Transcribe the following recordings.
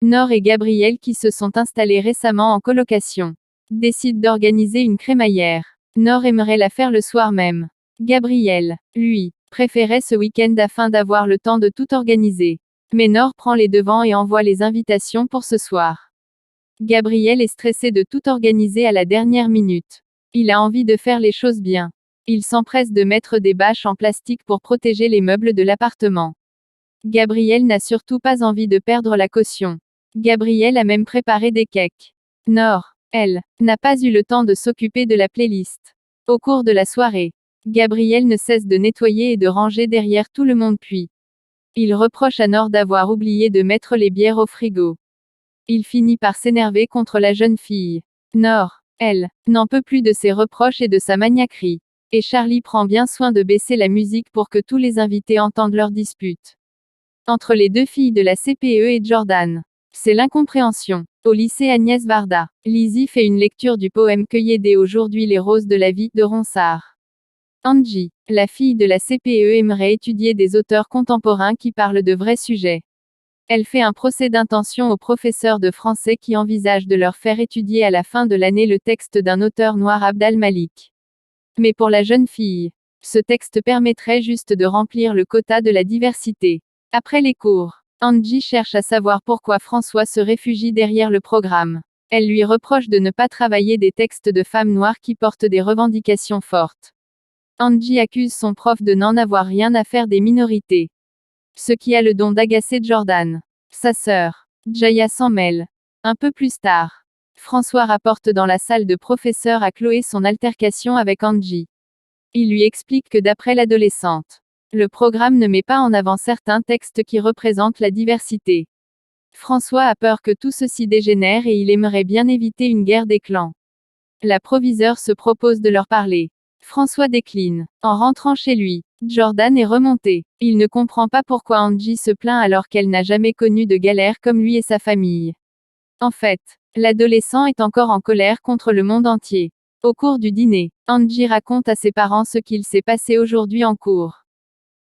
Nord et Gabriel, qui se sont installés récemment en colocation, décident d'organiser une crémaillère. Nord aimerait la faire le soir même. Gabriel, lui, préférait ce week-end afin d'avoir le temps de tout organiser. Mais Nord prend les devants et envoie les invitations pour ce soir. Gabriel est stressé de tout organiser à la dernière minute. Il a envie de faire les choses bien. Il s'empresse de mettre des bâches en plastique pour protéger les meubles de l'appartement. Gabriel n'a surtout pas envie de perdre la caution. Gabriel a même préparé des cakes. Nord, elle, n'a pas eu le temps de s'occuper de la playlist. Au cours de la soirée, Gabriel ne cesse de nettoyer et de ranger derrière tout le monde puis il reproche à Nord d'avoir oublié de mettre les bières au frigo. Il finit par s'énerver contre la jeune fille. Nord, elle, n'en peut plus de ses reproches et de sa maniaquerie. Et Charlie prend bien soin de baisser la musique pour que tous les invités entendent leur dispute entre les deux filles de la CPE et Jordan. C'est l'incompréhension. Au lycée Agnès Varda, Lizzie fait une lecture du poème Cueillez dès aujourd'hui les roses de la vie de Ronsard. Angie, la fille de la CPE, aimerait étudier des auteurs contemporains qui parlent de vrais sujets. Elle fait un procès d'intention aux professeurs de français qui envisagent de leur faire étudier à la fin de l'année le texte d'un auteur noir, Abd al-Malik. Mais pour la jeune fille, ce texte permettrait juste de remplir le quota de la diversité. Après les cours, Angie cherche à savoir pourquoi François se réfugie derrière le programme. Elle lui reproche de ne pas travailler des textes de femmes noires qui portent des revendications fortes. Angie accuse son prof de n'en avoir rien à faire des minorités. Ce qui a le don d'agacer Jordan. Sa sœur, Jaya, s'en mêle. Un peu plus tard, François rapporte dans la salle de professeur à Chloé son altercation avec Angie. Il lui explique que d'après l'adolescente, le programme ne met pas en avant certains textes qui représentent la diversité. François a peur que tout ceci dégénère et il aimerait bien éviter une guerre des clans. La proviseure se propose de leur parler. François décline. En rentrant chez lui, Jordan est remonté. Il ne comprend pas pourquoi Angie se plaint alors qu'elle n'a jamais connu de galère comme lui et sa famille. En fait, l'adolescent est encore en colère contre le monde entier. Au cours du dîner, Angie raconte à ses parents ce qu'il s'est passé aujourd'hui en cours.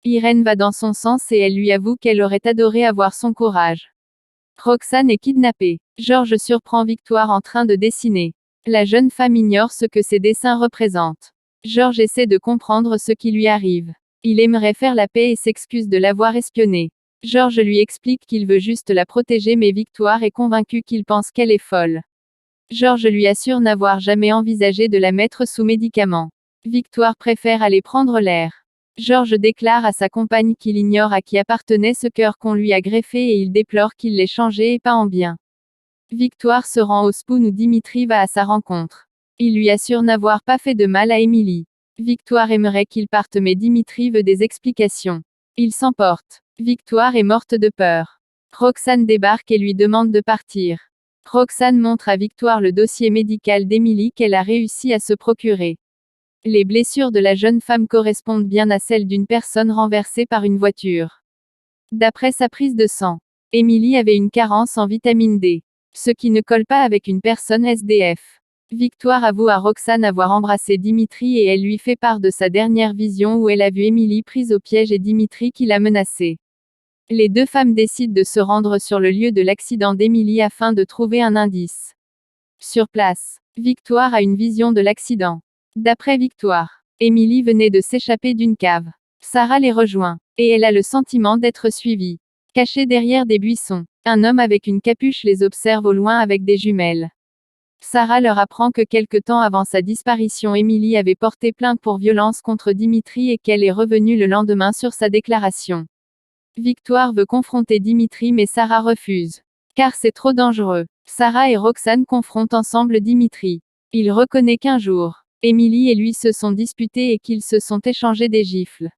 Irène va dans son sens et elle lui avoue qu'elle aurait adoré avoir son courage. Roxane est kidnappée. Georges surprend Victoire en train de dessiner. La jeune femme ignore ce que ses dessins représentent. Georges essaie de comprendre ce qui lui arrive. Il aimerait faire la paix et s'excuse de l'avoir espionnée. Georges lui explique qu'il veut juste la protéger, mais Victoire est convaincue qu'il pense qu'elle est folle. Georges lui assure n'avoir jamais envisagé de la mettre sous médicaments. Victoire préfère aller prendre l'air. Georges déclare à sa compagne qu'il ignore à qui appartenait ce cœur qu'on lui a greffé et il déplore qu'il l'ait changé et pas en bien. Victoire se rend au Spoon où Dimitri va à sa rencontre. Il lui assure n'avoir pas fait de mal à Émilie. Victoire aimerait qu'il parte mais Dimitri veut des explications. Il s'emporte. Victoire est morte de peur. Roxane débarque et lui demande de partir. Roxane montre à Victoire le dossier médical d'Émilie qu'elle a réussi à se procurer. Les blessures de la jeune femme correspondent bien à celles d'une personne renversée par une voiture. D'après sa prise de sang, Émilie avait une carence en vitamine D. Ce qui ne colle pas avec une personne SDF. Victoire avoue à Roxane avoir embrassé Dimitri et elle lui fait part de sa dernière vision où elle a vu Émilie prise au piège et Dimitri qui l'a menacée. Les deux femmes décident de se rendre sur le lieu de l'accident d'Émilie afin de trouver un indice. Sur place, Victoire a une vision de l'accident. D'après Victoire, Émilie venait de s'échapper d'une cave. Sarah les rejoint, et elle a le sentiment d'être suivie. Cachée derrière des buissons, un homme avec une capuche les observe au loin avec des jumelles. Sarah leur apprend que quelque temps avant sa disparition, Émilie avait porté plainte pour violence contre Dimitri et qu'elle est revenue le lendemain sur sa déclaration. Victoire veut confronter Dimitri mais Sarah refuse. Car c'est trop dangereux. Sarah et Roxane confrontent ensemble Dimitri. Il reconnaît qu'un jour, Émilie et lui se sont disputés et qu'ils se sont échangés des gifles.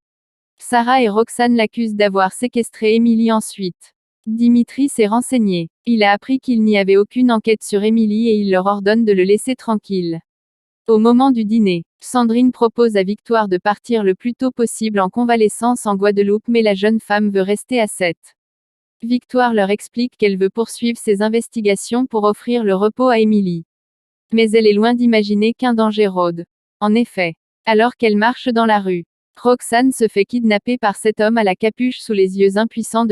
Sarah et Roxane l'accusent d'avoir séquestré Émilie ensuite. Dimitri s'est renseigné. Il a appris qu'il n'y avait aucune enquête sur Émilie et il leur ordonne de le laisser tranquille. Au moment du dîner, Sandrine propose à Victoire de partir le plus tôt possible en convalescence en Guadeloupe mais la jeune femme veut rester à Sète. Victoire leur explique qu'elle veut poursuivre ses investigations pour offrir le repos à Émilie. Mais elle est loin d'imaginer qu'un danger rôde. En effet, alors qu'elle marche dans la rue, Roxane se fait kidnapper par cet homme à la capuche sous les yeux impuissants de